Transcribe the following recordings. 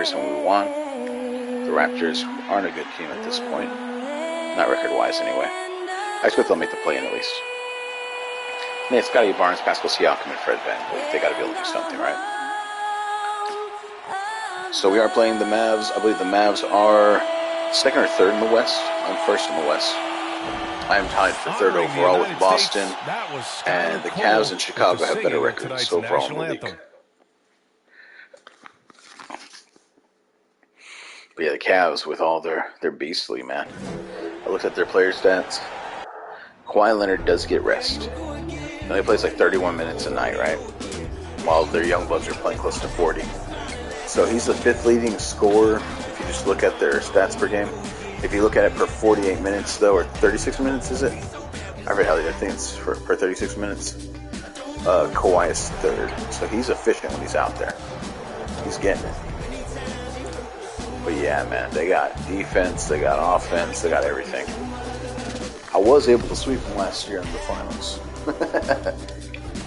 Lakers and we won. The Raptors aren't a good team at this point. Not record-wise, anyway. I expect they'll make the play-in at least. I mean, it's Scotty Barnes, Pascal Siakam, and Fred VanVleet. They got to be able to do something, right? So we are playing the Mavs. I believe the Mavs are second or third in the West. I'm first in the West. I am tied for third overall with Boston, and the Cavs and Chicago have better records overall in the league. But yeah, the Cavs with all their beastly, man. I looked at their player stats. Kawhi Leonard does get rest. He only plays like 31 minutes a night, right? While their young bucks are playing close to 40. So he's the fifth leading scorer if you just look at their stats per game. If you look at it per 48 minutes, though, or 36 minutes, is it? I think it's per 36 minutes. Kawhi is third. So he's efficient when he's out there. He's getting it. But yeah, man, they got defense, they got offense, they got everything. I was able to sweep them last year in the finals.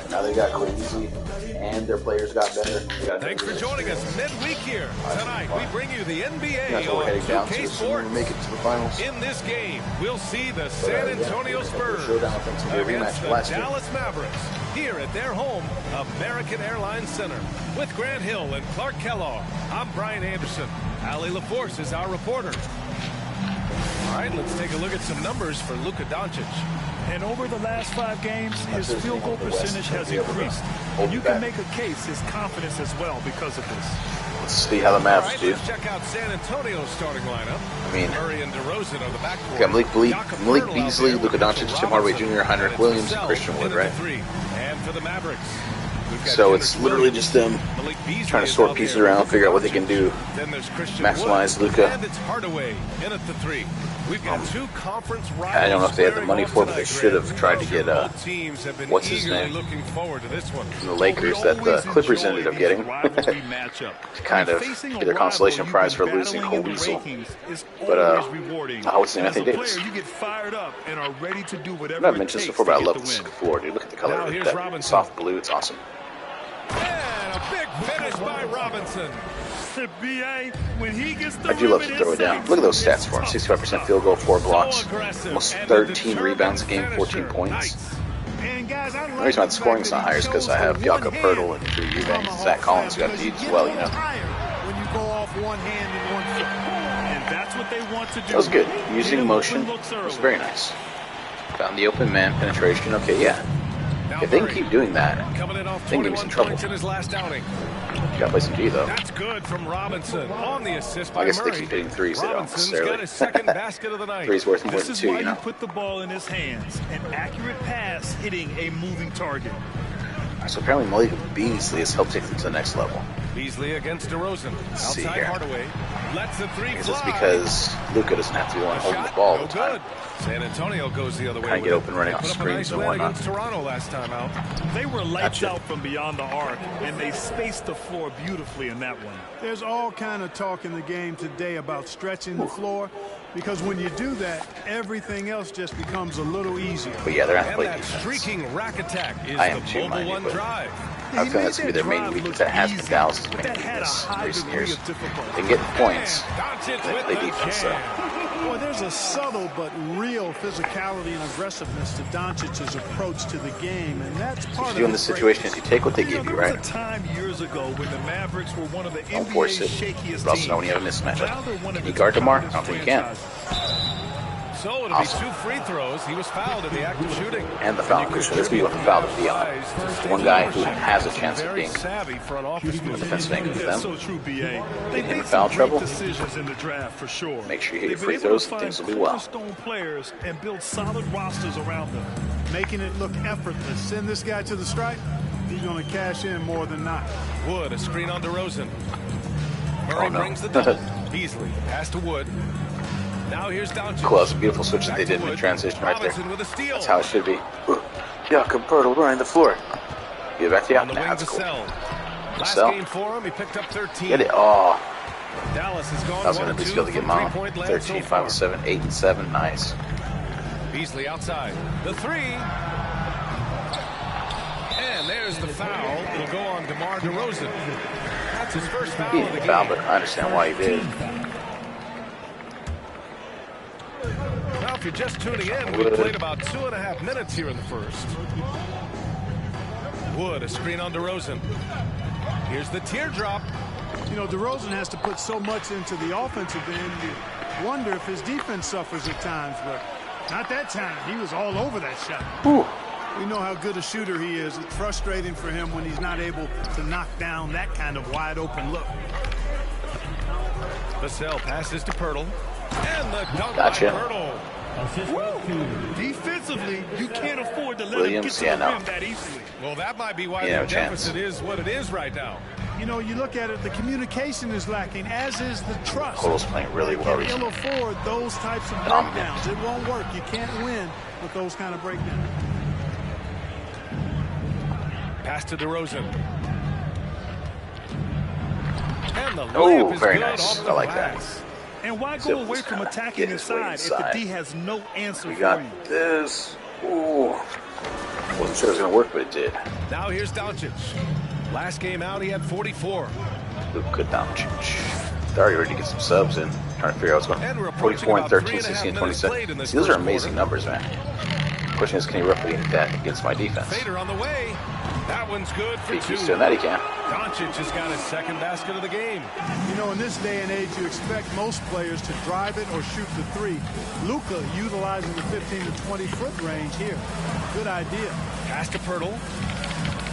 Now they got crazy, and their players got better. Thanks for joining us midweek here. Tonight we bring you the NBA on 2K Sports. Make it to the finals. In this game, we'll see the San Antonio Spurs against the Dallas Mavericks here at their home, American Airlines Center. With Grant Hill and Clark Kellogg, I'm Brian Anderson. Allie LaForce is our reporter. All right, let's take a look at some numbers for Luka Doncic. And over the last 5 games, his field goal percentage has increased. And you can make a case his confidence as well because of this. Let's see how the Mavs do. Let's check out San Antonio's starting lineup. I mean, Murray and DeRozan are the backcourt. Got Malik Beasley, Luka Doncic, Tim Hardaway Jr., Heinrich Williams, and Christian Wood, right? And for the Mavericks, so it's literally just them trying to sort pieces around, figure out what they can do, maximize Luka. And it's Hardaway in at the 3. We've got 2 conference rivals. I don't know if they had the money for it, but they should have tried to get what's his name from the Lakers that the Clippers ended up getting to kind of get their consolation prize for losing Cole Weasel. But what's his name? Anthony Davis. I've mentioned this before, but I love this floor, dude. Look at the color of that soft blue. It's awesome. And a big finish by Robinson. I do love to throw it down. Look at those stats for him. 65% field goal, 4 blocks, almost 13 rebounds a game, 14 points. The reason why the scoring's not higher is because I have Jakob Poeltl and Drew Eubanks. Zach Collins who got the as well, you know. That was good. Using motion was very nice. Found the open man penetration. Okay, yeah. If they can keep doing that, they can give me some trouble. You gotta play some D, though. That's good from Robinson on the assist by I guess Murray. they keep hitting threes, they don't necessarily. Basket of the night. Threes worth more than 2, you know. Put the ball in his hands. An accurate pass hitting a moving target. So apparently Malik Beasley has helped take them to the next level. Beasley against DeRozan. Let's see Outside here. Hardaway. Lets the 3 I guess fly. it's because Luka doesn't have to be the one holding the ball all the time. San Antonio goes the other way. Kind of get open running off screens and whatnot. Against Toronto last time out. They were lights out from beyond the arc, and they spaced the floor beautifully in that one. There's all kind of talk in the game today about stretching the floor, because when you do that, everything else just becomes a little easier. But yeah, they're And play that defense. streaking rack attack is I am the too Mobile minded, One but drive. I feel that's going to be their main weakness. That has been Dallas' main weakness in recent years. They can get points, Doncic they with play the defense, jam. though. Boy, there's a subtle but real physicality and aggressiveness to Doncic's approach to the game, and that's part What of you do in this situation is you take what they give you, There was right? a time years ago when the Mavericks were one of the Don't force NBA's it. shakiest But also teams. know when you have a mismatch. Now they're one of Can you its guard DeMar? I proudest don't think you can. franchises. So it'll Awesome. be 2 free throws. He was fouled in the act of shooting. And the foul. Let's be what the foul to be on. One guy who has a chance of being savvy for an office move. defensive end with That's them. so true, BA. Get They him in made foul some trouble. great decisions in the draft for sure. Make sure you hit your They've free been able throws, to find things will be well. cornerstone players and build solid rosters around them. making it look effortless. Send this guy to the stripe, he's going to cash in more than not. Wood, a screen on DeRozan. Murray brings the double. Beasley, pass to Wood. Now here's Doncic. Close, beautiful switch that they did in the transition right there. That's how it should be. Jakob Poeltl running the floor. Get back to you. On the wing, That's cool. Last Vassell. game for him, he picked up 13. Get it. Oh, Dallas has gone that was going to be skill to get mom. 13, 5 and 7, 8 and 7. Nice. Beasley outside. The three. And there's the foul. It'll go on DeMar DeRozan. That's his first foul He of the didn't game. foul, but I understand why he did. Now, if you're just tuning in, we played about 2.5 minutes here in the first. Wood, a screen on DeRozan. Here's the teardrop. You know, DeRozan has to put so much into the offensive end. You wonder if his defense suffers at times, but not that time. He was all over that shot. Ooh. We know how good a shooter he is. It's frustrating for him when he's not able to knock down that kind of wide-open look. Vassell passes to Pirtle. And the dunk Gotcha. by Pirtle. Defensively, you can't afford to let Williams, him get to yeah, the no. rim that easily. Well, that might be why Yeah, the no chance. deficit is what it is right now. You know, you look at it, the communication is lacking, as is the trust. Cole's playing really well He'll recently. afford those types of Dominant. breakdowns. It won't work. You can't win with those kind of breakdowns. Pass to DeRozan. And the Oh, layup is very good nice. off the I like that. glass. And why Zip go away was from kinda attacking get his way inside if inside. the D has no answer We for got you? this. Ooh. Wasn't sure it was going to work, but it did. Now here's Doncic. Last game out, he had 44. Luka Doncic. They're already ready to get some subs in. Trying to figure out what's going And we're on. approaching 44 and about 13, 3.5 16, minutes played in 27. this See, those are first amazing quarter. numbers, man. Question is, can he replicate that against my defense? Fader on the way. That one's good for If he two. keeps doing that, he can. Doncic has got his second basket of the game. You know, in this day and age, you expect most players to drive it or shoot the three. Luka utilizing the 15 to 20-foot range here. Good idea. Pass to Pirtle.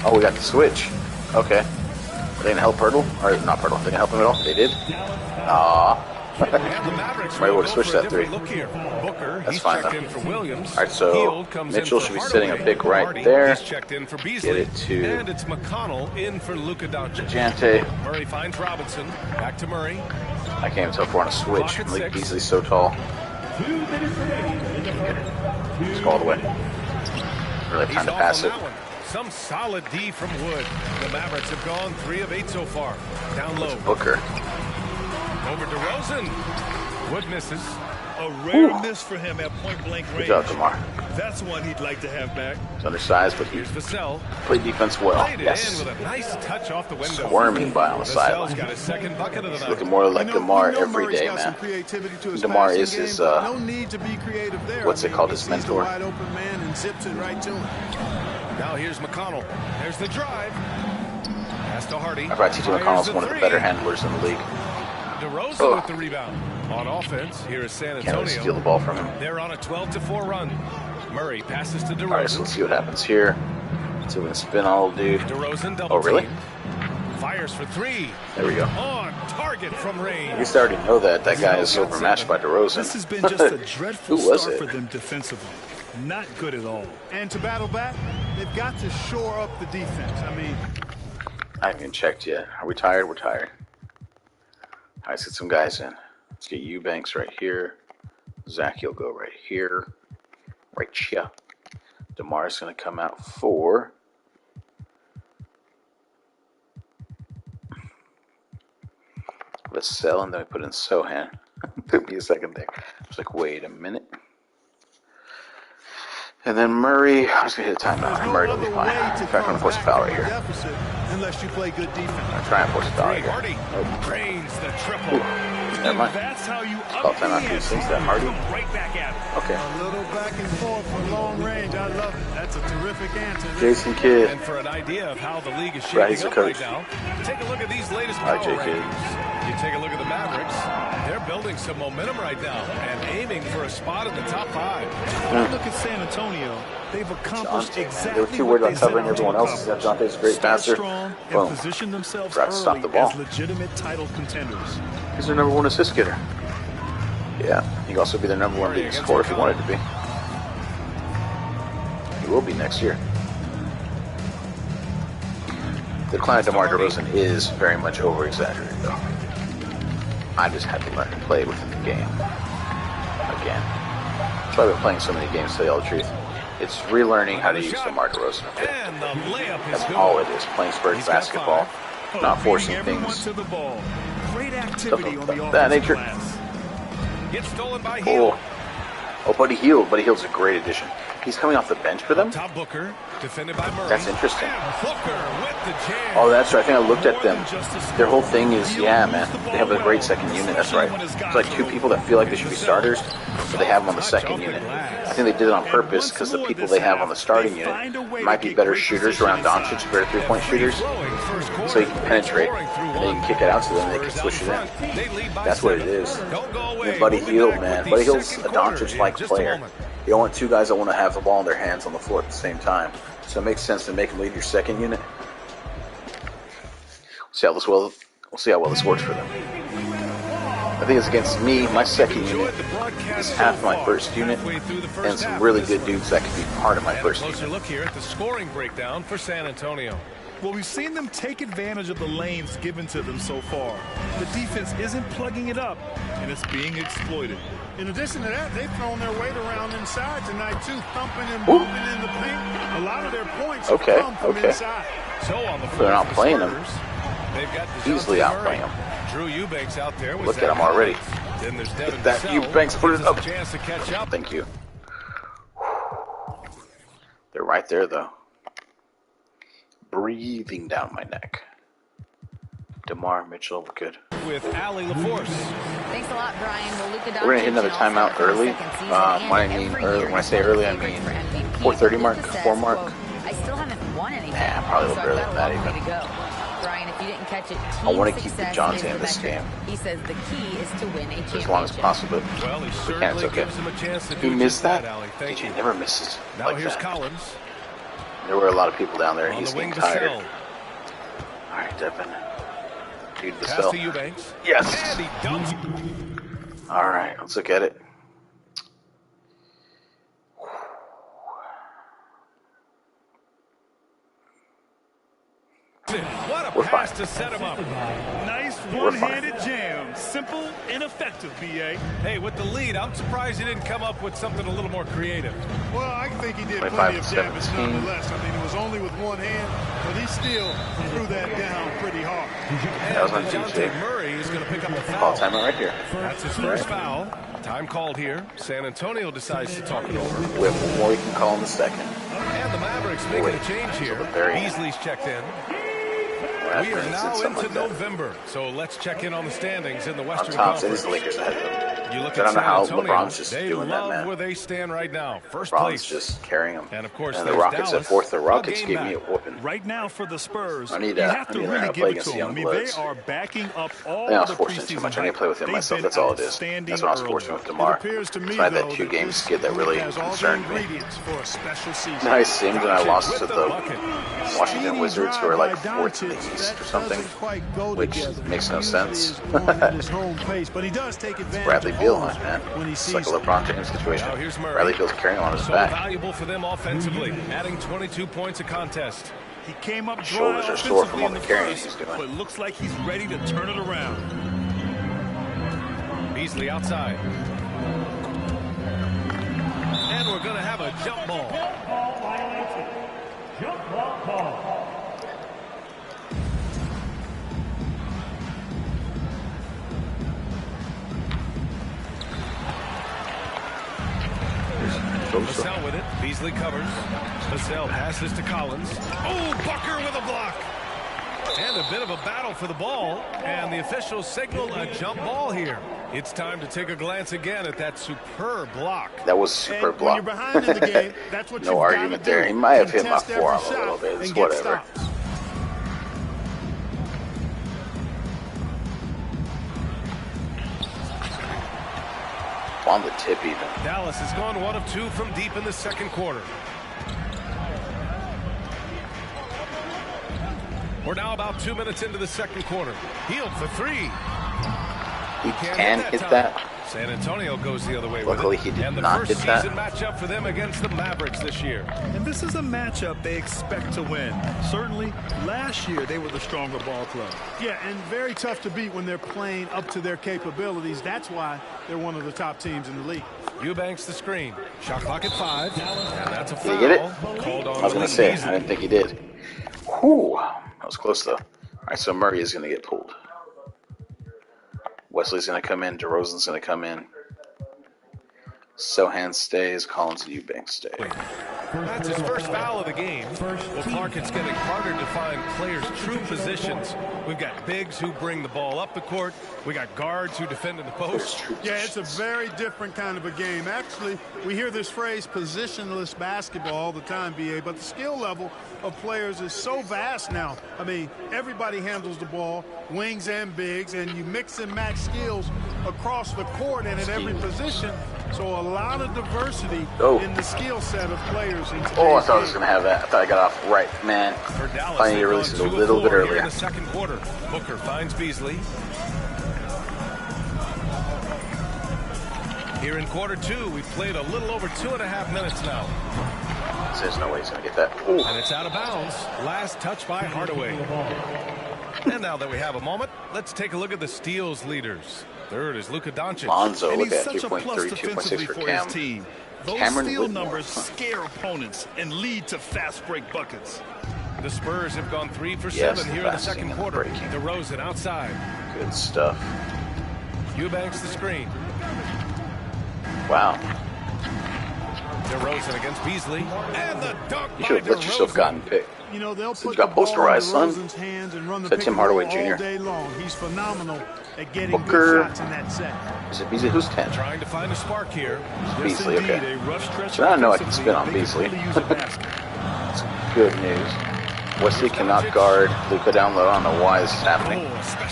Oh, we got the switch. Okay. Are they going to help Pirtle? Or not Pirtle. Are they going to help him at all? They did? Aww. And the Mavericks Might will want go to switch for a that three. different look here. Booker, That's he's fine, checked though. in for Williams. All right, so Hield comes Mitchell in should for be sitting a Hardaway. pick right Hardy, there. He's checked in for Beasley. Get it to And it's McConnell in for Luka Doncic. Jante. Murray finds Robinson. Back to Murray. I can't even tell if we're on a switch. Clock at Malik 6. Beasley's so tall. Just go all the way. Really have He's time to off pass on it. that one. Some solid D from Wood. The Mavericks have gone 3 of 8 so far. Down low. Booker. Over to Rosen. Wood misses. A rare Ooh. miss for him at point-blank range. Good job, DeMar. That's one he'd like to have back. He's undersized, but he Here's Vassell. played defense well. Played it Yes. in with a nice touch off the window. Squirming by on the Vassell's sideline. got his second bucket of the night. Looking more like You know, DeMar we know every Murray's day, got some man. creativity to his DeMar passing is game, his, but no need to be creative there. what's it called, his he sees the mentor? wide open man and zips it right to him. Now here's McConnell. There's the drive. Pass to Hardy. I thought T.J. Fires McConnell's the one of the three. better handlers in the league. DeRozan Oh. with the rebound. On offense, here is San Can't really Antonio. steal the ball from him. They're on a 12-4 run. Murray passes to DeRozan. All right, so let's see what happens here. Let's see if we can spin on old dude. DeRozan double Oh, really? team. Fires for 3. There we go. On target from I range. guess I already know that guy is overmatched by DeRozan. This has been just a dreadful Who was start it? for them defensively. Not good at all. And to battle back, they've got to shore up the defense. I mean, I haven't even checked yet. Are we tired? We're tired. All right, let's get some guys in. Let's get Eubanks right here. Zach, you'll go right here. Right here. DeMar's going to come out for Vassell, and then we put in Sohan. Took me a second there. I was like, wait a minute. And then Murray, I'm just going to hit a timeout. there's no Murray will be other fine. way to In fact, I'm going come to force a back foul from right a here. deficit unless you play good defense. I'm going to try and force a foul right Hardy here. drains the triple. Never mind. That's how you Call up the timeout. He ante. thinks that Hardy. Come right back at it. Okay. A little back and forth from long range. I love it. That's a terrific answer. there. Jason Kidd. And for an idea of how the league is Right, he's shaping the up right coach. now, take a look at these latest All power right, J.K. rankings. You take a look at the Mavericks. They're building some momentum right now and aiming for a spot in the top 5. When I look at San Antonio, they've accomplished Jonte, man. exactly They were too what worried they about set covering out to everyone else. accomplish. Jonte's a great Start passer. strong Boom. and position themselves Forgot to stop early the ball. as legitimate title contenders. He's their number 1 assist getter. Yeah, he can also be their number 1 leading scorer if he wanted to be. He will be next year. The decline of DeMar DeRozan is very much over-exaggerated, though. I just had to learn to play within the game. Again. That's why I've been playing so many games, to tell you all the truth. It's relearning how to use DeMar DeRozan. And the layup is That's good. all it is. Playing Spurs He's got basketball. 5. Not forcing Everyone things. to the ball. Great activity on the Stuff of that offensive nature. glass. Gets stolen by Hield. Oh, Buddy Hield. Buddy Hield's a great addition. He's coming off the bench for them? Top Booker. Defended by Murray. That's interesting. Booker with the jam. Oh, that's right. I think I looked at them. Their whole thing is, yeah, man, they have a great second unit. That's right. There's like two people that feel like they should be starters, but they have them on the second unit. I think they did it on purpose because the people they have on the starting unit might be better shooters around Doncic, better three-point shooters, so you can penetrate, and then you can kick it out to them, and they can switch it in. That's what it is. And Buddy Hield, man. Buddy Hield's a Doncic-like player. You don't want two guys that want to have the ball in their hands on the floor at the same time. So it makes sense to make him lead your second unit. We'll see how well this works for them. I think it's against me. My second unit is half my first unit, and some really good dudes that could be part of my first unit. Closer look here at the scoring breakdown for San Antonio. Well, we've seen them take advantage of the lanes given to them so far. The defense isn't plugging it up, and it's being exploited. In addition to that, they've thrown their weight around inside tonight, too, thumping and bumping in the paint. A lot of their points have come from inside. So on the floor, they're not playing them. They've got easily outplaying them. Drew Eubanks out there. Look at him already. Then there's Devin Get that Eubanks, put it up. Chance to catch up. Thank you. They're right there, though. Breathing down my neck. DeMar Mitchell, we're good. With Allie LaForce. Thanks a lot, Brian. Well, Luka We're gonna hit another timeout early. When I say early, I mean 4:30 mark, 4 mark. I still haven't won anything. Nah, probably a little earlier than that even. Brian, if you didn't catch it, I want to keep DeJounte in this game. He says the key is to win a championship. As long as possible. Well, he It's certainly okay. gives him a chance to He do missed just that? Allie. Thank DJ you. never misses Now like here's that. Collins. There were a lot of people down there. On He's the wing, getting tired. Vassell. All right, Devin. Dude, Pass Vassell. to Eubanks. Yes. And he dumps. All right, let's look at it. What a We're pass fine. to set him up. Nice We're fine. one-handed jam. Simple and effective, B.A. Hey, with the lead, I'm surprised he didn't come up with something a little more creative. Well, I think he did 25 plenty of to damage 17. nonetheless. I mean, it was only with one hand, but he still threw that down pretty hard. That was on DeJounte TJ. Murray is going to pick up the Call foul. timeout right here. That's his first foul. Time called here. San Antonio decides to talk it over. We have one more we can call in the second. And the Mavericks making a change here. the very end. Beasley's checked in. We are now into November, so let's check in on the standings in the On Western top, it is Conference. the Lakers ahead of them. You look I at don't know San how Antonio, LeBron's just they doing that, love man. where they stand right now. First LeBron's place. just carrying them. And of course, and the there's Rockets Dallas. at fourth. The A Rockets game gave back. me a whooping. Right now for the Spurs, I need you to- have I to need to really play give it against to the them. I young mean, bloods. they are backing up all I think I was the forcing too preseason much. I need to play with him hype. myself. They've That's been all it is. outstanding That's what I was early. forcing with It DeMar. appears to me, So I had though, that two that game this skid that really has all the concerned me. ingredients for a special season. You know how it seemed when I lost With to the the bucket. Washington Speedy Wizards, who are drive like by fourth in the Doncic, East or that something, doesn't quite go which together. makes no Usually sense. is going at his home pace, but he does take advantage Bradley of Beal holes hunt, man. when he It's sees like a it. LeBron James situation. Now here's Murray. Bradley Beal's carrying on his So back. valuable for them offensively, adding 22 points a contest. He came up dry Shoulders are sore from offensively all in the the carrying first, he's doing. but looks like he's ready to turn it around. Beasley outside. And we're going to have a jump ball. Vassell with it. Beasley covers. Vassell passes to Collins. Oh, Bucker with a block. And a bit of a battle for the ball. And the officials signal a jump ball here. It's time to take a glance again at that superb block. That was a super And when block. you're behind in the game, that's what No you've argument got to there. do. He might have hit my Contest every forearm a shot little bit. It's and get whatever. stops. On the tip even. Dallas has gone 1 of 2 from deep in the second quarter. We're now about 2 minutes into the second quarter. Hield for 3. He Can't can hit hit time. that. San Antonio goes the other way Luckily, with he it. did and the not first hit that. season matchup for them against the Mavericks this year. And this is a matchup they expect to win. Certainly, last year they were the stronger ball club. Yeah, and very tough to beat when they're playing up to their capabilities. That's why they're one of the top teams in the league. Eubanks the screen. Shot clock at 5. And that's a foul. Did he get it? Called on I was going to say, I didn't think he did. Whew. That was close, though. All right, so Murray is going to get pulled. Wesley's going to come in. DeRozan's going to come in. Sohan stays. Collins and Eubanks stay. That's his first foul of the game. Well, Clark, it's getting harder to find players' true positions. We've got bigs who bring the ball up the court. We got guards who defend in the post. Yeah, it's a very different kind of a game. Actually, we hear this phrase positionless basketball all the time, BA, but the skill level of players is so vast now. I mean, everybody handles the ball, wings and bigs, and you mix and match skills across the court and at every position. So a lot of diversity in the skill set of players. In I thought I was going to have that. I thought I got off right, man. I need to release it a little bit earlier. In the second quarter, Booker finds Beasley. Here in quarter two, we've played a little over 2.5 minutes now. There's no way he's going to get that. Ooh. And it's out of bounds. Last touch by Hardaway. And now that we have a moment, let's take a look at the steals leaders. Third is Luka Doncic. Lonzo, And look he's at such a 3.3, plus 2.6 defensively for for Cam. his team. Those Cameron steal Whitmore. numbers scare opponents and lead to fast break buckets. The Spurs have gone 3 for Yes, 7 here in the fasting second and quarter. breaking. DeRozan outside. Good stuff. Eubanks the screen. Wow. DeRozan against Beasley. And the dunk You by should have let yourself DeRozan. gotten picked. You know, they'll So put you the got ball in posterized, son. DeRozan's hands and run the Said pick Tim and roll Hardaway all Jr. day long. He's phenomenal at getting Booker. good shots in that set. Is it Beasley? Who's 10? Trying to find a spark here. Beasley, Indeed, okay. a rough stretch So now I know I can offensively. spin on They could Beasley. really use a basket. That's good news. Wesley cannot guard Luka down low. I don't know why this is happening.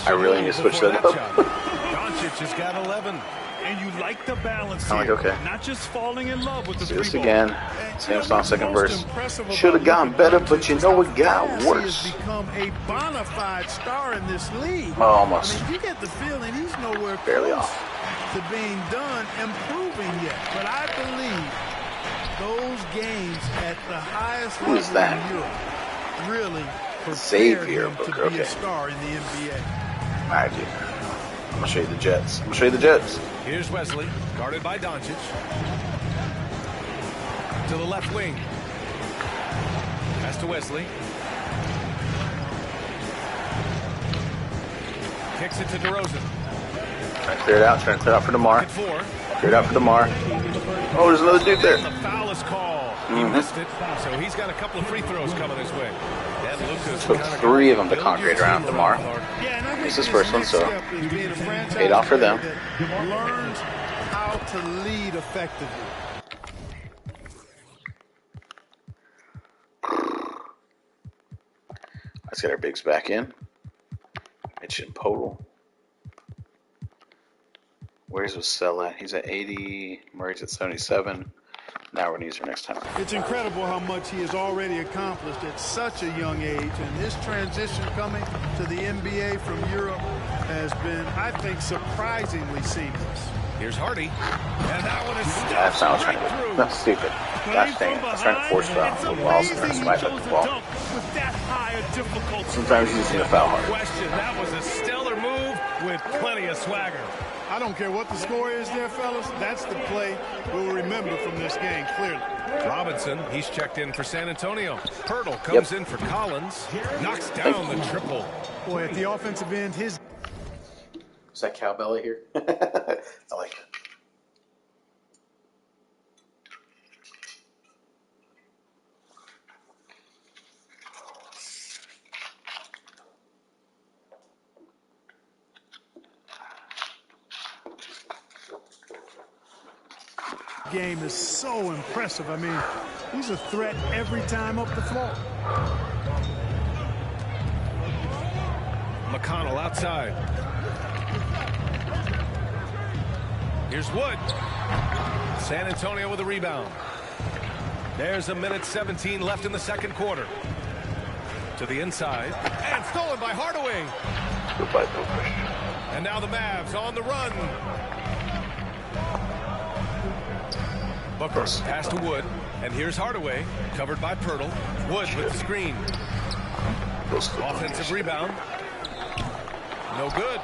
I really need to switch that up. Doncic has got 11. And you like the balance I'm here. like, okay. Not just falling in love with the See three this ball. again. Same song, second verse. Should have gotten better, but you know it got He worse. has become a bona fide star in this league. Oh, almost. I mean, you get the feeling he's nowhere Barely close off. to being done improving yet. But I believe those games at the highest Who is level that? in Europe really prepared Xavier him to Booker, be okay. a star in the NBA. All right, dude. I'm going to show you the Jets. I'm going to show you the Jets. Here's Wesley, guarded by Doncic. To the left wing. Pass to Wesley. Kicks it to DeRozan. Trying to clear it out. Trying to clear it out for DeMar. At 4. Clear it out for DeMar. Oh, there's another dude there. And the foul is called. He missed it, so he's got a couple of free throws coming his way. And Luka's Took kinda 3 of them to build congregate your around team DeMar. Clark. Yeah, and I think It's his this first one, next so step is being a franchise paid off for them. player that learns how to lead effectively. Let's get our bigs back in. Mitch and Podol. Where's Vassell at? He's at 80. Murray's at 77. Now we're going to use her next time. It's incredible how much he has already accomplished at such a young age, and his transition coming to the NBA from Europe has been, I think, surprisingly seamless. Here's Hardy. And that one is That's not what I was right trying to do. through. That's stupid. Gosh dang it. I was trying to force foul. It's The ball's amazing trying to he smash chose at the to ball. dunk with that high of difficulty. Sometimes you just need to foul hard. Question. That was a stellar move with plenty of swagger. I don't care what the score is there, fellas. That's the play we'll remember from this game, clearly. Robinson, he's checked in for San Antonio. Pirtle comes in for Collins. Knocks down the triple. Boy, at the offensive end, his... Is that cowbell here? I like it. game is so impressive. I mean, he's a threat every time up the floor. McConnell outside. Here's Wood. San Antonio with a rebound. There's a minute 17 left in the second quarter. To the inside. And stolen by Hardaway. Goodbye, Bill Christian. And now the Mavs on the run. Booker pass to Wood. And here's Hardaway. Covered by Pirtle. Wood with the screen. Offensive rebound. No good.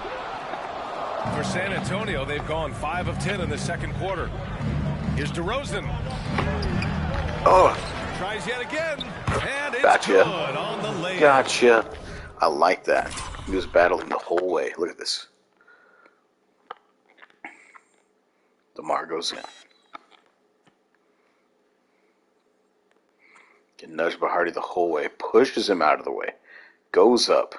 For San Antonio, they've gone 5 of 10 in the second quarter. Here's DeRozan. Oh. Tries yet again. And it's Gotcha. good on the layup. Gotcha. I like that. He was battling the whole way. Look at this. DeMar goes in. nudged by Hardy the whole way. Pushes him out of the way. Goes up.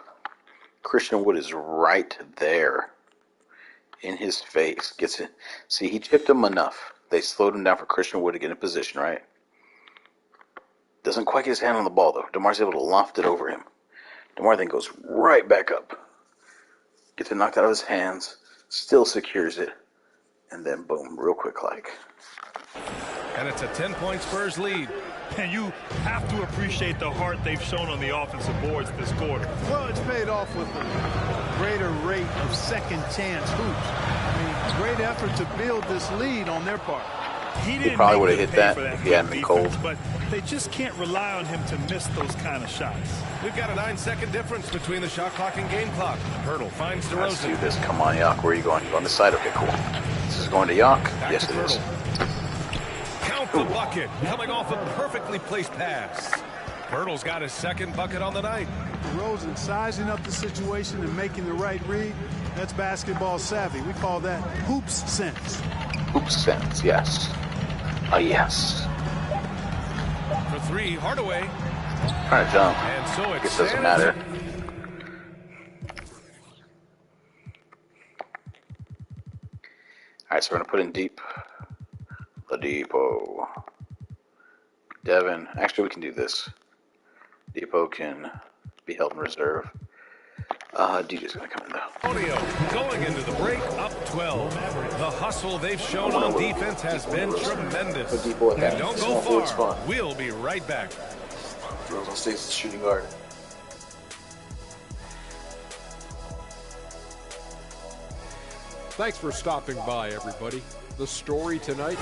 Christian Wood is right there. In his face. Gets it. See, he chipped him enough. They slowed him down for Christian Wood to get in position, right? Doesn't quite get his hand on the ball, though. DeMar's able to loft it over him. DeMar then goes right back up. Gets it knocked out of his hands. Still secures it. And then, boom, real quick like. And it's a 10-point Spurs lead. And you have to appreciate the heart they've shown on the offensive boards this quarter. Well, it's paid off with a greater rate of second chance hoops. I mean, great effort to build this lead on their part. He probably would have hit that if he hadn't been cold. But they just can't rely on him to miss those kind of shots. We've got a 9-second difference between the shot clock and game clock. Hurdle finds DeRozan. Let's do this. Come on, Yock. Where are you going? You on this side? Okay, cool. This is going to Yock. Back Yes, to it is. Count the bucket. Coming off a perfectly placed pass. Hurdle's got his second bucket on the night. DeRozan sizing up the situation and making the right read. That's basketball savvy. We call that hoops sense. Hoops sense, yes. Yes. For three, Hardaway. Trying to jump. And so It it's doesn't matter. Alright, so we're going to put in deep. The Depot. Devin. Actually, we can do this. Depot can be held in reserve. DJ's going to come in, though. Antonio going into the break up 12. The hustle they've shown on defense has been tremendous. And don't go far. We'll be right back. DeRozan stays the shooting guard. Thanks for stopping by, everybody. The story tonight,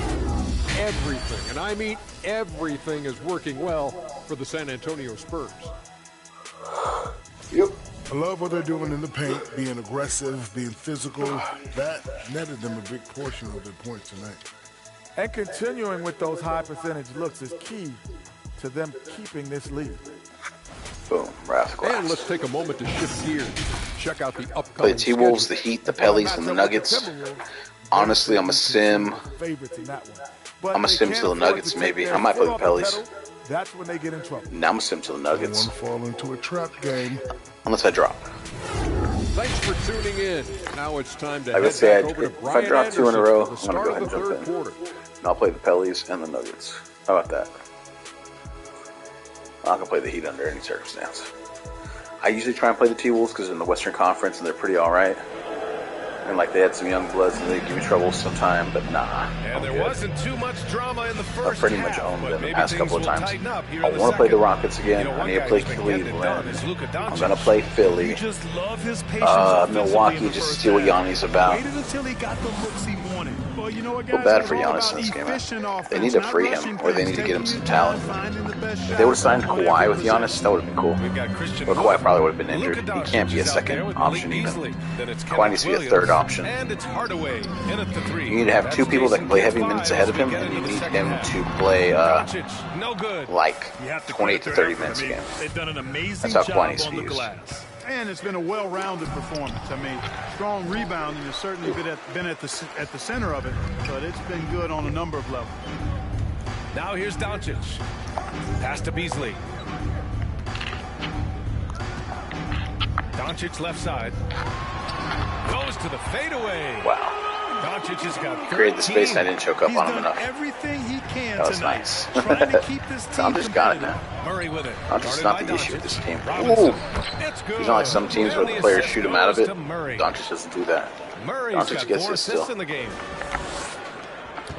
everything, and I mean everything, is working well for the San Antonio Spurs. Yep. I love what they're doing in the paint, being aggressive, being physical. That netted them a big portion of their points tonight. And continuing with those high percentage looks is key to them keeping this lead. Boom, Wrath glass. And let's take a moment to shift gears. Check out the Play upcoming the T-Wolves, the schedule. Heat, the Pellies, and the Nuggets. Honestly, I'm a sim. Favorites in that one. I'm a But sim they to the can't Nuggets, afford to take maybe. their I might play the foot off Pellies. pedal. That's when they get in trouble. Now I'm a sim to the Don't Nuggets. want to fall into a trap game. Unless I drop. Thanks for tuning in. Now it's time to Like I head said, back over to if I Brian drop two in a Anderson row, for the I'm going to start go of ahead the and third jump in. quarter. And I'll play the Pellies and the Nuggets. How about that? I'm not going to play the Heat under any circumstance. I usually try and play the T-Wolves because they're in the Western Conference and they're pretty alright. And like they had some young bloods and they give me trouble sometime, but nah. And there wasn't too much drama in the first I've pretty much half, owned but them the maybe past things couple of will times. tighten up here I in the want to play the second. Rockets again. You know, I one need to guy play who's been getting it done Cleveland. is Luka I'm Doncic. going to play Philly. You just love his patience offensively Milwaukee, in the just first see what half. Gianni's about. Waited until he got the looks he wanted. Well, you know what, Feel guys? bad It's for all Giannis about in this game, man. efficient offense, They need to not free him, rushing or they things, need to get him taking some your talent. time, finding the best If they would have shot signed on Kawhi every with Giannis, that would have been cool. We've got Christian But Wood. Kawhi probably would have been injured. Luka He can't be a Doncic is out second there with option Malik even. Beasley. Then it's Kawhi Kenneth needs to be a Williams. third option. And it's Hardaway in at the three. You need to have two That's people that Jason can play heavy Kidd minutes five ahead of as we him, get and you into the need second him half. to play Doncic, no good. like You have to 28 to credit 30 their minutes a effort. I game. mean, they've done an amazing That's how Kawhi job needs to on be the used. glass. And it's been a well-rounded performance. I mean, strong rebounding has certainly been at the center of it, but it's been good on a number of levels. Now here's Doncic. Pass to Beasley. Doncic left side. Goes to the fadeaway. Wow. Doncic has got 13. Created the space and I didn't choke up He's on him done enough. everything he can That was tonight, nice. trying to keep this team Tom just got it competitive. now. Murray with it. Tom just Guarded not the by issue with Doncic. this team. Robinson. Ooh. It's good. He's not like some teams where And the players assist shoot him out of goes it. to Murray. Doncic doesn't do that. Murray's Doncic got gets 4 it assists still. in the game.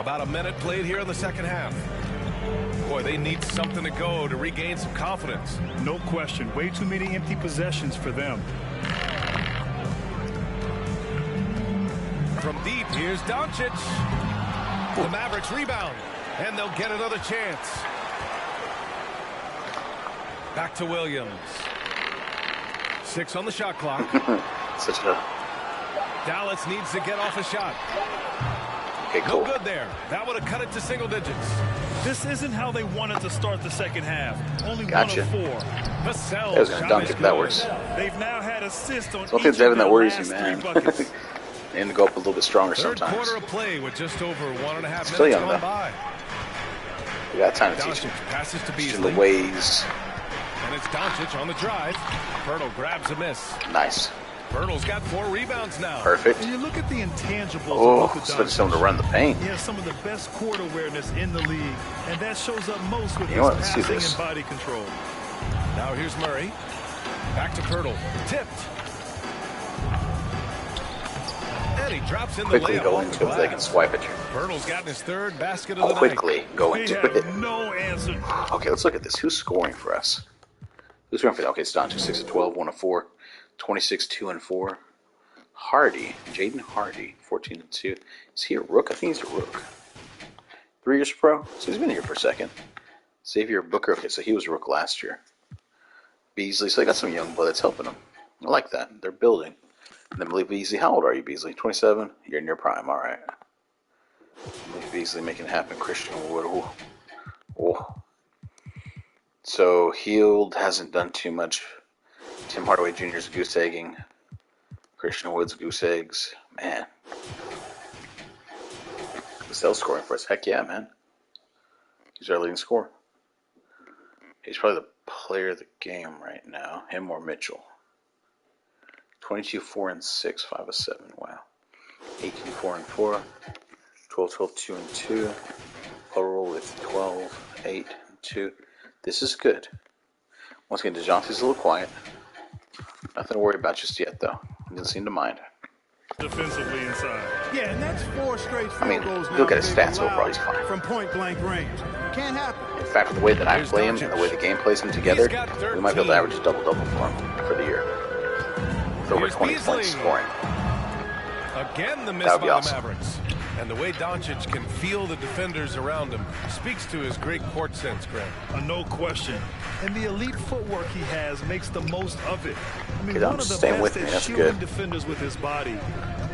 About a minute played here in the second half. Boy, they need something to go to regain some confidence. No question. Way too many empty possessions for them. From deep, here's Doncic. The Mavericks rebound, and they'll get another chance. Back to Williams. 6 on the shot clock. Such a Dallas needs to get off a shot. okay, cool. No good there. That would have cut it to single digits. This isn't how they wanted to start the second half. Only Gotcha. 1 of 4. Vassell That was gonna shot dunk is if that good. works. They've now had assists on Something's each of Devin that their worries you, last man. 3 buckets. They need to go up a little bit stronger Third sometimes. quarter of play with just over 1.5 Still minutes young, gone though. by. We got time to teach him. Passes to Teach him Beasley. the ways. And it's Doncic on the drive. Pirtle grabs a miss. Nice. Pirtle's got 4 rebounds now. Perfect. When you look at the intangibles Oh, of Luka expect Doncic, someone to run the paint. he has some of the best court awareness in the league, and that shows up most with You know his what? Let's do passing this. and body control. Now here's Murray. Back to Pirtle. Tipped. And he drops in the Quickly layup go off into the it so they can glass. swipe at you. Pirtle's gotten his 3rd basket of the Quickly go They into have it. no answer. Okay, let's look at this. Who's scoring for us? Who's scoring for us? Okay, it's Doncic 6 of 12, 1 of 4, 26, 2 and 4. Hardy, Jaden Hardy, 14 and 2. Is he a rook? I think he's a rook. 3 years pro, so he's been here for a second. Xavier Booker, okay, so he was a rook last year. Beasley, so they got some young blood that's helping them. I like that. They're building. And then Malik Beasley, how old are you, Beasley? 27? You're in your prime, all right. Malik Beasley making it happen. Christian Wood, oh. So Heald hasn't done too much. Tim Hardaway Jr.'s goose egging. Christian Wood's goose eggs. Man. Castell's scoring for us. Heck yeah, man. He's our leading scorer. He's probably the player of the game right now. Him or Mitchell. 22, 4 and 6, 5 of 7. Wow. 18, 4 and 4. 12, 12, 2 and 2. Plural with 12, 8 and 2. This is good. Once again, DeJounte's a little quiet. Nothing to worry about just yet, though. He doesn't seem to mind. Defensively inside. Yeah, and that's 4 straight field goals now. Look at his stats overall, he's fine. From point blank range. Can't happen. In fact, with the way that I play him and the way the game plays him together, we might be able to average a double-double for him for the year. With over 20 points scoring. Again, the miss That would by be the awesome. Mavericks. And the way Doncic can feel the defenders around him speaks to his great court sense, Grant. No question. And the elite footwork he has makes the most of it. I mean, Okay, I'm one of the staying best with me. at That's shielding good. defenders with his body.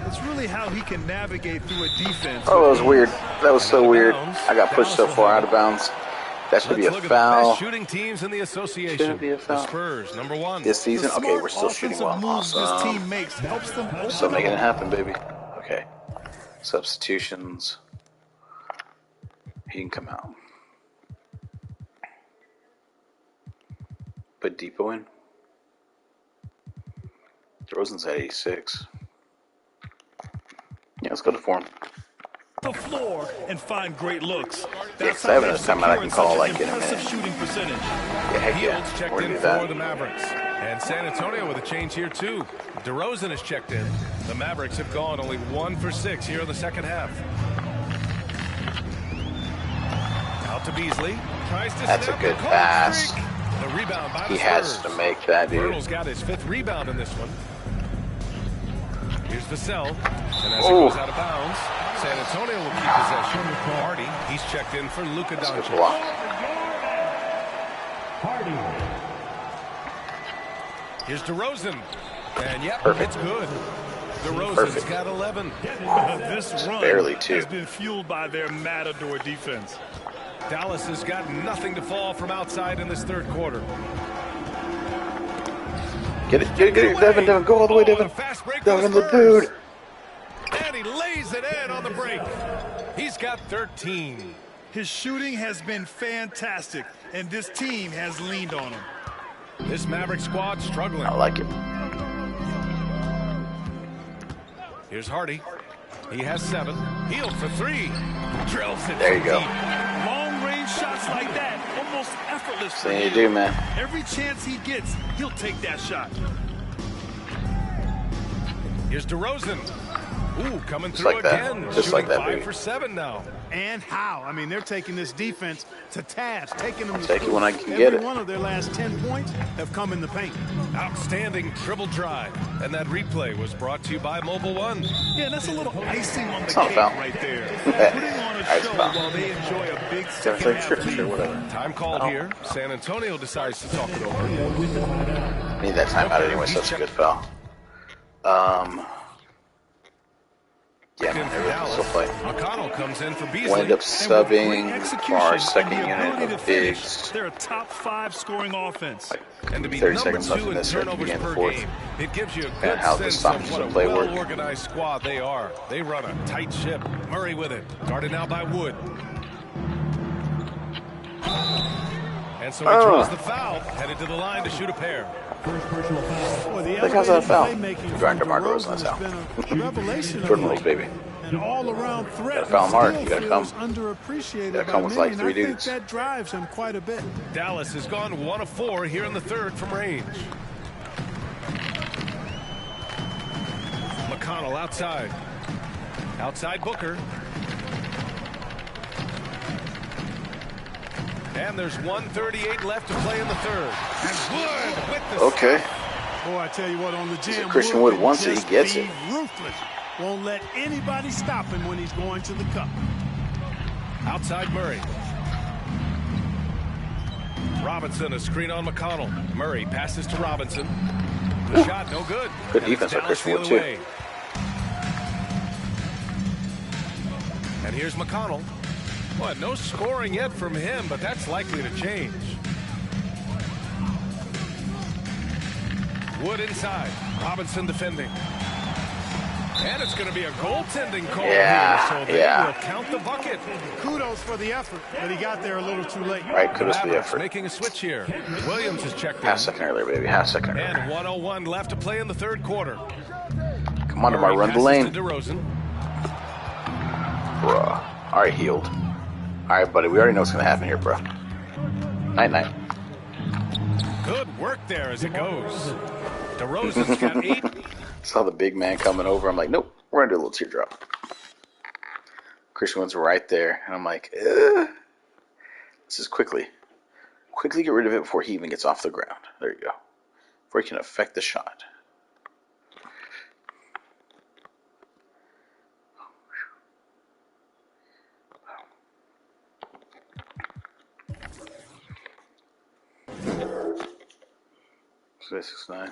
It's really how he can navigate through a defense. Oh, that was weird. That was so weird. I got pushed so far out of bounds. That should be a Let's look at the foul. best shooting teams in the association. Should it be a foul? The Spurs, #1. This season? The Okay, smart we're still shooting well. offensive moves this Awesome. team makes helps them open Still making up. it happen, baby. Okay. Substitutions. He can come out. Put Depot in. DeRozan's at 86. Yeah, let's go to form. The floor and find great looks. Yeah, 'cause I have enough time I can call like in a impressive minute. shooting percentage. Yeah, heck yeah. Fields checked We're in gonna do for that. the Mavericks. And San Antonio with a change here, too. DeRozan is checked in. The Mavericks have gone only 1 for 6 here in the second half. Out to Beasley. Tries to That's a snap good the cold pass. streak. The rebound by He the has Spurs. to make that, dude. Pirtle's got his 5th rebound in this one. Here's Vassell. And as Ooh. he goes out of bounds, San Antonio will keep possession. Hardy, he's checked in for Luka That's a good Doncic. block. Here's DeRozan. And yep, Perfect. it's good. DeRozan's Perfect. got 11. This run barely two. has been fueled by their matador defense. Dallas has got nothing to fall from outside in this third quarter. Get it, Devin, go all the way, Devin. Fast break for Devin, the Spurs. dude. And he lays it in on the break. He's got 13. His shooting has been fantastic, and this team has leaned on him. This Maverick squad struggling. I like it. Here's Hardy. He has 7. Healed for 3. Drills it. There you from go. deep. Long-range shots like that, almost effortless for That's what you him. do, man. Every chance he gets, he'll take that shot. Here's DeRozan. Ooh, coming Just through like that. again. Just like Shooting that, 5 baby. for 7 now. And how? I mean, they're taking this defense to task, taking them to Take it school. when I can Every get it. one of their last 10 points have come in the paint. Outstanding dribble drive. And that replay was brought to you by Mobile One. Yeah, that's a little icing on the It's not a cake foul. right there. Yeah. Putting on a It's show a foul. while they enjoy a big Sure, second half lead. sure, whatever. Time called here. San Antonio decides to talk it over. Need that timeout anyway, so it's a good foul. Yeah, In man, for everything's still Dallas. playing. McConnell comes in for Beasley. We'll end up subbing Execution for our and second the unit ability to of finish. bigs. They're a top 5 scoring offense. And to be 30 number seconds left 2 in in this here at the turnovers beginning of per the fourth. game, it gives you a And good how the sense stoppage of what and a play work. well-organized squad they are. They run a tight ship. Murray with it. Guarded now by Wood. And so he draws the foul, headed to the line to shoot a pair. Boy, the Like, how's that a foul? playmaking Grind from DeMar DeRozan, DeRozan that's how. has been a revelation of Jordan late. Rose, baby. An all-around threat. Gotta foul him hard. You Still gotta come. feels underappreciated Gotta by come with, many, like, and three I think dudes. that drives him quite a bit. Dallas has gone 1 of 4 here in the third from range. McConnell outside. Outside Booker. And there's 1:38 left to play in the third. And Wood with the Okay. Boy, I tell you what, on the jam, Christian Wood wants it, he just gets be it. ruthless. Won't let anybody stop him when he's going to the cup. outside Murray. Robinson, a screen on McConnell. Murray passes to Robinson. The shot, no good. Good And it's defense by Dallas Christian the Wood, other too. way. And here's McConnell. Boy, no scoring yet from him, but that's likely to change. Wood inside. Robinson defending. And it's going to be a goaltending call Yeah, here, so they yeah. will count the bucket. Kudos for the effort, but he got there a little too late. Right, kudos for the Mavericks effort. making a switch here. Williams has checked in. Half second earlier, baby. Half second earlier. And 1:01 left to play in the third quarter. Come on, DeMar, Murray run the passes lane. to DeRozan. Bruh. All right, healed. All right, buddy. We already know what's going to happen here, bro. Night-night. Good work there as it goes. DeRozan's got 8. Saw the big man coming over. I'm like, nope. We're going to do a little teardrop. Christian Wood's right there. And I'm like, ugh. This is quickly get rid of it before he even gets off the ground. There you go. Before he can affect the shot. So 6'9",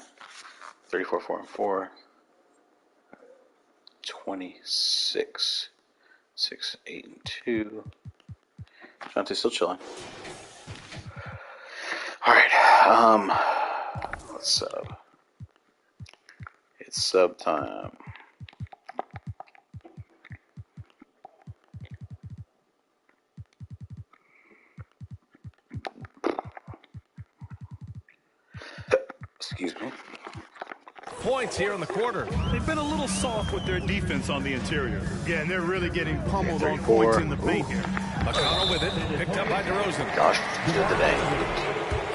34, 4 and 4, 26, 6, 8 and 2. Shantae's still chilling. All right, let's sub. It's sub time. Excuse me. Points here in the quarter. They've been a little soft with their defense on the interior. Yeah, and they're really getting pummeled on 34. points in the paint here. McConnell with it. Picked up by DeRozan. Gosh, good today.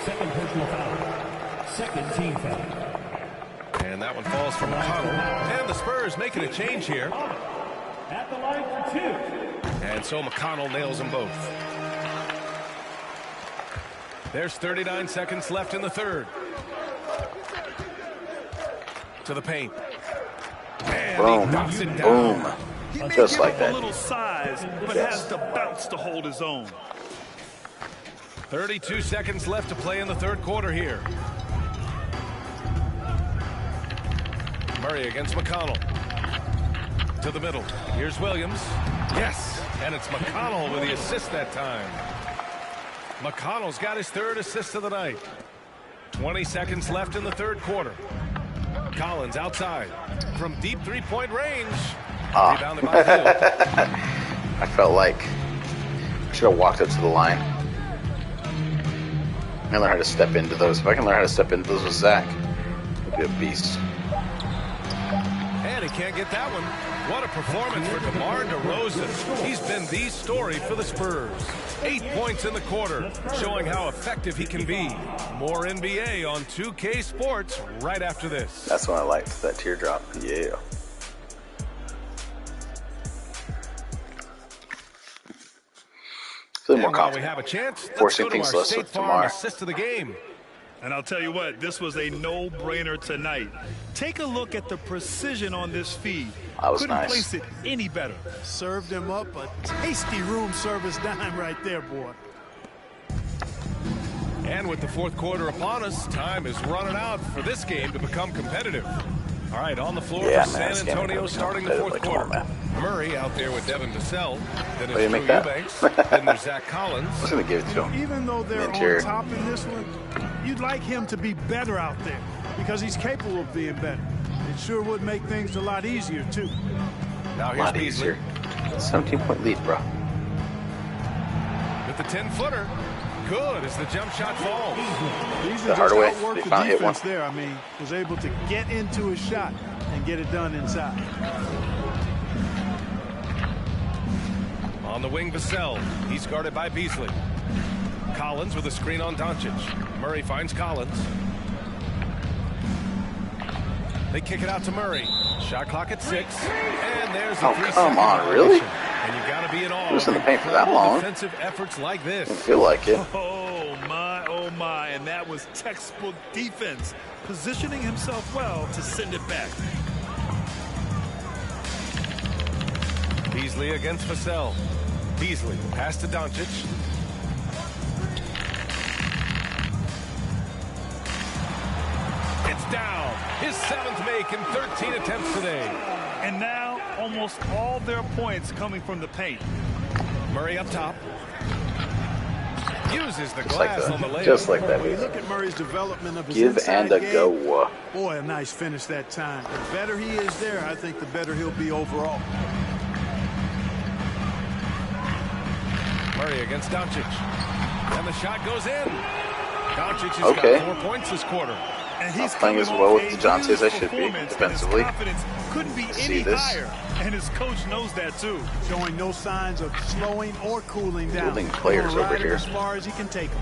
Second personal foul. Second team foul. And that one falls from McConnell. And the Spurs making a change here. At the line for 2. And so McConnell nails them both. There's 39 seconds left in the third. To the paint. And Boom. he knocks it down. Boom. He may Just give like up that. a little size, but has the bounce to hold his own. 32 seconds left to play in the third quarter here. Murray against McConnell. To the middle. Here's Williams. Yes. And it's McConnell with the assist that time. McConnell's got his third assist of the night. 20 seconds left in the third quarter. Collins outside. From deep three-point range. Rebounded by Hill. I felt like I should have walked up to the line. I learn how to step into those. If I can learn how to step into those with Zach, I'd be a beast. And he can't get that one. What a performance for DeMar DeRozan. He's been the story for the Spurs. 8 points in the quarter, showing how effective he can be. More NBA on 2K Sports right after this. That's what I liked, that teardrop. Yeah. Feeling more And while we confident. have a chance, let's Forcing go to things our less State with Farm DeMar. assist of the game. And I'll tell you what, this was a no-brainer tonight. Take a look at the precision on this feed. That was Couldn't nice. place it any better. Served him up a tasty room service dime right there, boy. And with the fourth quarter upon us, time is running out for this game to become competitive. All right, on the floor Yeah, for man, this San game Antonio is starting the fourth competitive. quarter. Come on, man. Murray out there with Devin Vassell. Then Way to it's make Drew that. Eubanks. Then there's Zach Collins. I was going to give it to him. Even though they're Interior. on top in this one, you'd like him to be better out there because he's capable of being better. It sure would make things a lot easier, too. Now A here's lot Beasley easier. 17-point lead, bro. with the 10-footer. good as the jump shot falls. Beasley just outworked the defense there. I mean, was able to get into his shot and get it done inside. On the wing, Vassell. He's guarded by Beasley. Collins with a screen on Doncic. Murray finds Collins. They kick it out to Murray. Shot clock at 6. And there's a 3-second come on, really? And you got to be in awe. Who's in the paint for that long? Defensive efforts like this. I feel like it. Oh my, and that was textbook defense, positioning himself well to send it back. Beasley against Vassell. Beasley pass to Doncic. It's down. His 7th make in 13 attempts today. And now almost all their points coming from the paint. Murray up top. Uses the glass on the layup. Just like that. When you look at Murray's development of his Give inside and a game, go. Boy, a nice finish that time. The better he is there, I think the better he'll be overall. Murray against Doncic. And the shot goes in. Doncic has got 4 points this quarter. And he's playing as well with DeJounte as I should be defensively. Couldn't be any higher, and his coach knows that too. Showing no signs of slowing or cooling down. Building players over here. As far as he can take them.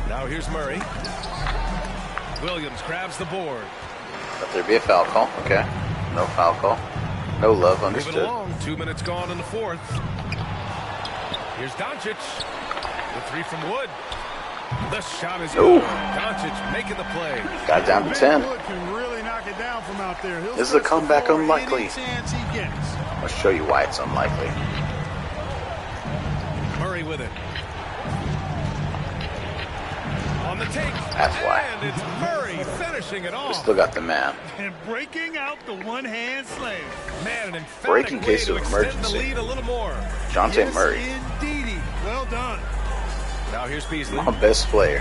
Now here's Murray. Williams grabs the board. Let there be a foul call. Okay. No foul call. No love. Understood. Moving along. 2 minutes gone in the 4th. Here's Doncic. The 3 from Wood. The shot is good. Doncic making the play. Got down to 10. Wood can really knock it down from out there. This is a comeback unlikely. He gets. I'll show you why it's unlikely. Murray with it. On the take. That's why. And it's Murray finishing it We off. still got the man. And breaking out the one-hand slam. Man, an emphatic Break in case way of to extend emergency. the lead a little more. Dejounte Murray. Indeedy. Well done. Now here's Beasley. My best player.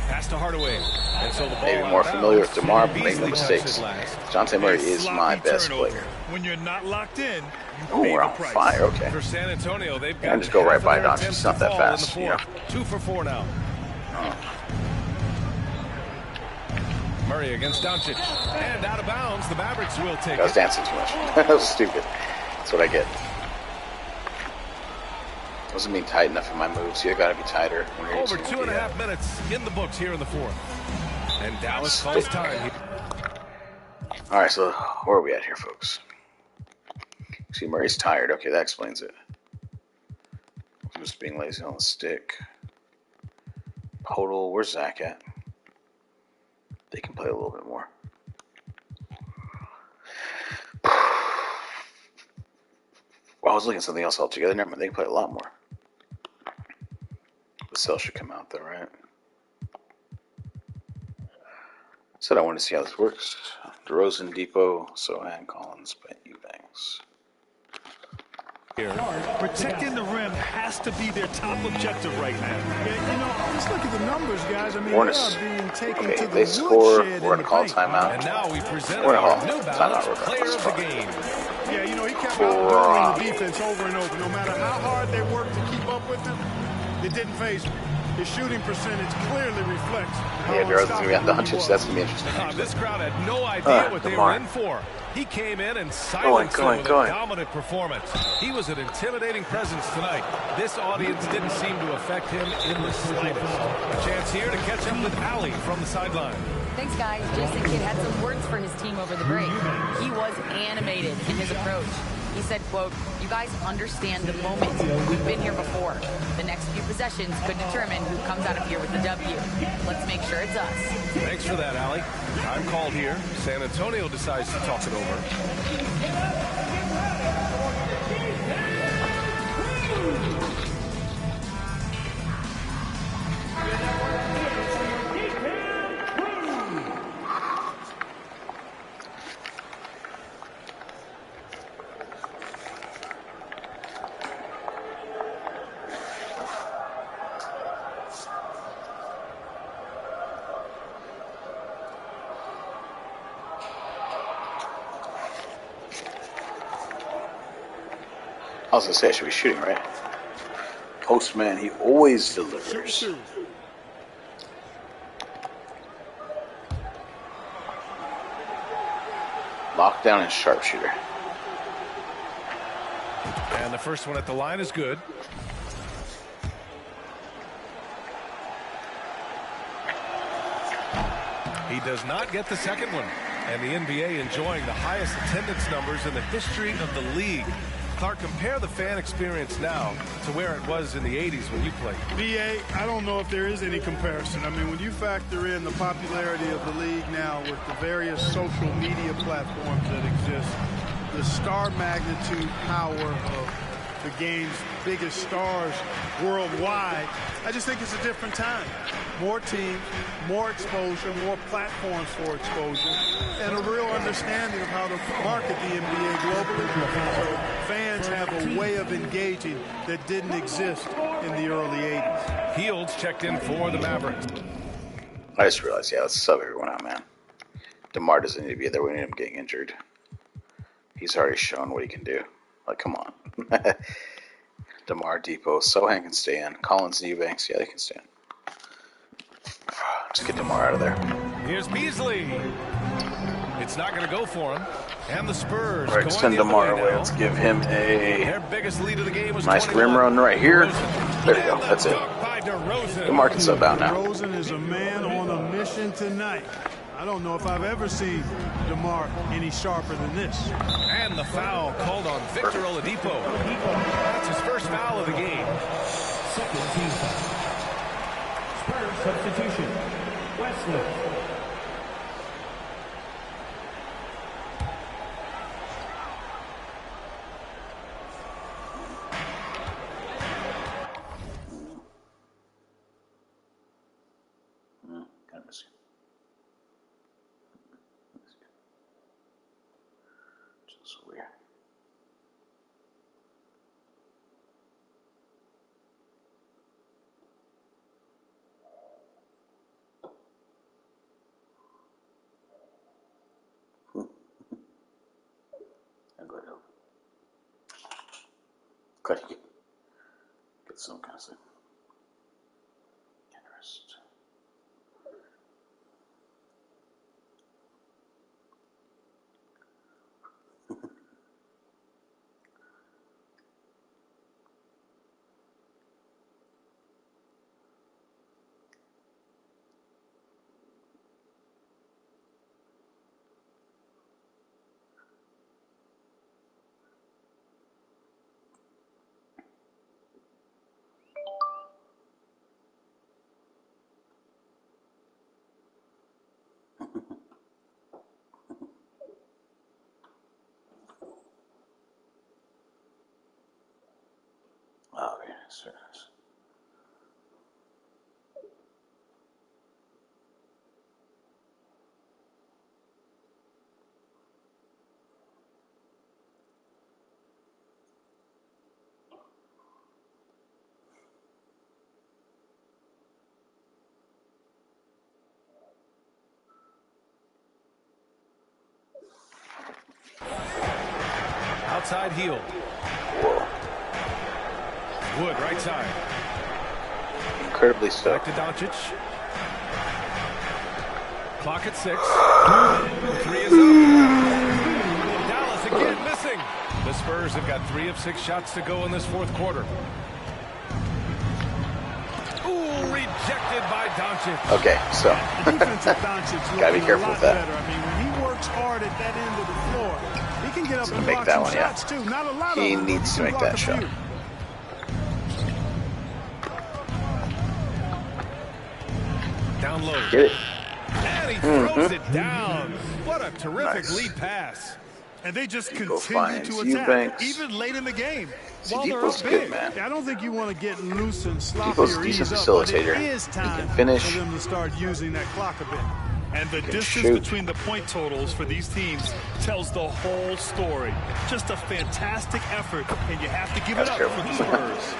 Pass to Hardaway. And so the ball Maybe more out of familiar with bounds. DeMar, but make no Beasley mistakes. touched it last. Dejounte Murray is my best player. When you're not locked in, you Ooh, pay we're the on price. fire. Okay. For San Antonio, they've got And just go right half of by their Doncic. attempts It's not to that fall fast, in the you know. 4th. 2 for 4 now. Murray against Doncic. And out of bounds, the Mavericks will take I was it. dancing too much. That was stupid. That's what I get. Wasn't being tight enough in my moves. You gotta be tighter. When you're Over using 2.5 minutes in the books here in the 4th. And Dallas calls time. All right, so where are we at here, folks? See, Murray's tired. Okay, that explains it. Just being lazy on the stick. Total, where's Zach at? They can play a little bit more. Well, I was looking at something else altogether. Never mind, they can play a lot more. Vassell should come out though, right? Said I wanted to see how this works. DeRozan, Depot, Sohan, Collins, Eubanks. Protecting the rim has to be their top objective right now. Yeah, you know, just look at the numbers, guys. I mean, Hornets. they are being taken Okay, to if the they score, woodshed we're in going to the call paint. timeout. And now we present We're our gonna New call Balance timeout player of the regardless. game. Yeah, you know, he kept outdoing the defense over and over. No matter how hard they worked to keep up with him, it didn't faze him. His shooting percentage clearly reflects how Yeah, DeRozan's going to be on unstoppable he Doncic. was. That's going to be interesting. This crowd had no idea what they DeMar. were in for. He came in and silenced them with a dominant performance. He was an intimidating presence tonight. This audience didn't seem to affect him in the slightest. A chance here to catch up with Allie from the sideline. Thanks, guys. Jason Kidd had some words for his team over the break. He was animated in his approach. He said, quote, "You guys understand the moment. We've been here before. The next few possessions could determine who comes out of here with the W. Let's make sure it's us." Thanks for that, Allie. Time called here. San Antonio decides to talk it over. I was going to say I should be shooting, right? Postman, he always delivers. Lockdown and sharpshooter. And the first one at the line is good. He does not get the second one. And the NBA enjoying the highest attendance numbers in the history of the league. Clark, compare the fan experience now to where it was in the 80s when you played. BA, I don't know if there is any comparison. I mean, when you factor in the popularity of the league now with the various social media platforms that exist, the star magnitude power of the game's biggest stars worldwide, I just think it's a different time. More teams, more exposure, more platforms for exposure, and a real understanding of how to market the NBA globally. So fans have a way of engaging that didn't exist in the early 80s. Fields checked in for the Mavericks. I just realized, yeah, let's sub everyone out, man. DeMar doesn't need to be there. We need him getting injured. He's already shown what he can do. Like, come on. DeMar, Depot, Sohan can stay in. Collins, Eubanks, yeah, they can stay in. Just get DeMar out of there. Here's Beasley. It's not going to go for him. And the Spurs All right, send DeMar away. Let's give him their biggest lead of the game was nice rim run right here. There you go. That's it. DeMar can sub out now. DeRozan is a man on a mission tonight. I don't know if I've ever seen DeMar any sharper than this. And the foul called on Victor Oladipo. That's his first foul of the game. Second team foul. Spurs substitution. Wesley. Kind of miss you. Just weird. Okay. Get some kind of thing. Interest. Oh, very nice, very nice. Outside heel. Whoa. Wood, right side. Incredibly so. Back to Doncic. Clock at 6. The 3 is up. Dallas again missing. The Spurs have got 3 of 6 shots to go in this fourth quarter. Ooh, rejected by Doncic. Okay, so gotta be careful with that. I mean, when he works hard at that end of the floor, he can get up and make block that some one, shots too. Not a lot he of them. needs to make that shot. Down low. Get it. And he throws it down. What a terrific lead pass. And they just Depot continue to finds attack, Eubanks. even late in the game. See, While they're Depot's up good, big. man. I don't think you want to get loose and sloppy Depot's a or decent ease up, but facilitator. it is He time can finish. for them to start using that clock a bit. And the distance shoot. between the point totals for these teams tells the whole story. Just a fantastic effort, and you have to give it up for the Spurs.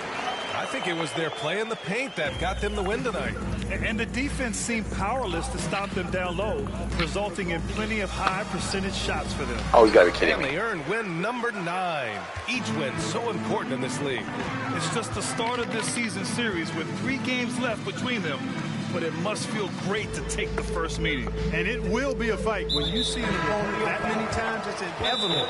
I think it was their play in the paint that got them the win tonight. And the defense seemed powerless to stop them down low, resulting in plenty of high percentage shots for them. Oh, you gotta be kidding and me. They earned win number 9. Each win so important in this league. It's just the start of this season series with 3 games left between them, but it must feel great to take the first meeting. And it will be a fight. When you see an opponent that many times, it's inevitable.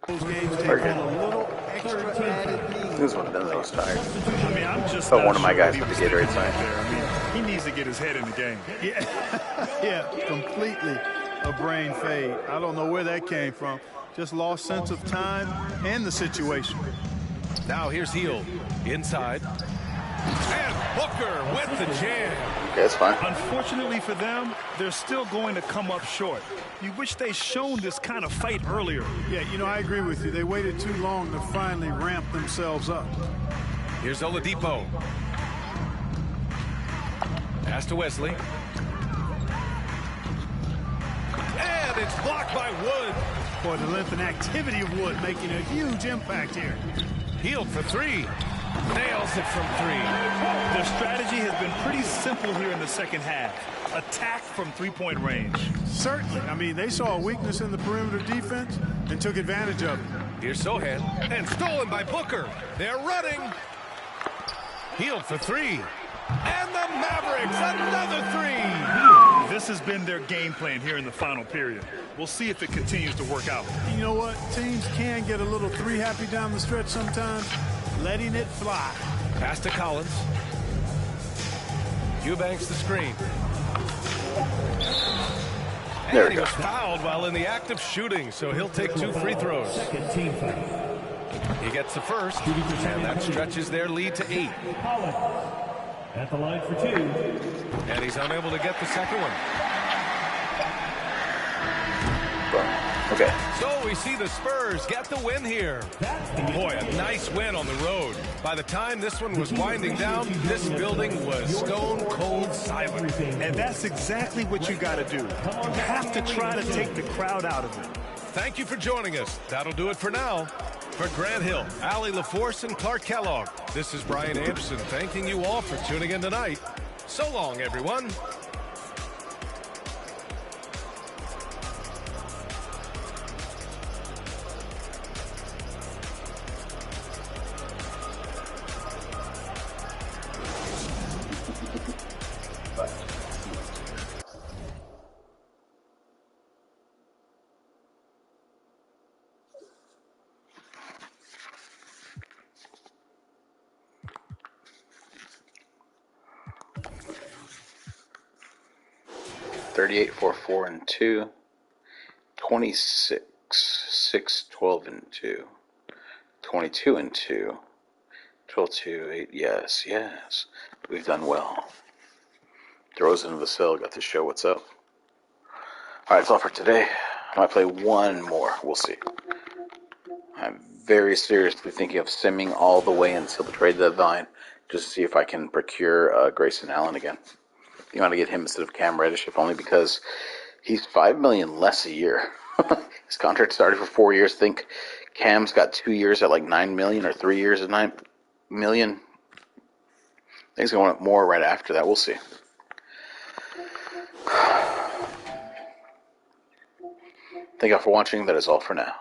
Those games take on a little extra added meaning. This one I was tired. I mean, I'm just But one of my guys with the Gatorade sign. I mean, he needs to get his head in the game. Yeah, completely a brain fade. I don't know where that came from. Just lost sense of time and the situation. Now here's Hield inside. And Booker with the jam. Okay, that's fine. Unfortunately for them, they're still going to come up short. You wish they'd shown this kind of fight earlier. Yeah, you know, I agree with you. They waited too long to finally ramp themselves up. Here's Oladipo. Pass to Wesley. And it's blocked by Wood. Boy, the length and activity of Wood making a huge impact here. Hield for 3. Nails it from 3. Their strategy has been pretty simple here in the second half. Attack from three-point range. Certainly. I mean, they saw a weakness in the perimeter defense and took advantage of it. Here's Sohan. And stolen by Booker. They're running. Hield for 3. And the Mavericks, another 3. This has been their game plan here in the final period. We'll see if it continues to work out. You know what? Teams can get a little 3 happy down the stretch sometimes. Letting it fly. Pass to Collins. Eubanks the screen. There And we he go. was fouled while in the act of shooting, so he'll take 2 free throws. Second team foul. He gets the first, and that stretches their lead to 8. Collins at the line for 2. And he's unable to get the second one. Okay. So we see the Spurs get the win here. Boy, a nice win on the road. By the time this one was winding down, this building was stone cold silent. And that's exactly what you got to do. You have to try to take the crowd out of it. Thank you for joining us. That'll do it for now. For Grant Hill, Allie LaForce, and Clark Kellogg, this is Brian Anderson thanking you all for tuning in tonight. So long, everyone. $38 for 4 and 2, 26, 6, 12 and 2, 22 and 2, 12, 2, 8. Yes, yes, we've done well. Throws into the cell, got to show what's up. All right, that's all for today. I might play one more. We'll see. I'm very seriously thinking of simming all the way until the trade deadline, just to see if I can procure Grayson Allen again. You want to get him instead of Cam Reddish, if only because he's $5 million less a year. His contract started for 4 years. I think Cam's got 2 years at like $9 million or 3 years at $9 million. I think he's going up more right after that. We'll see. Thank you all for watching. That is all for now.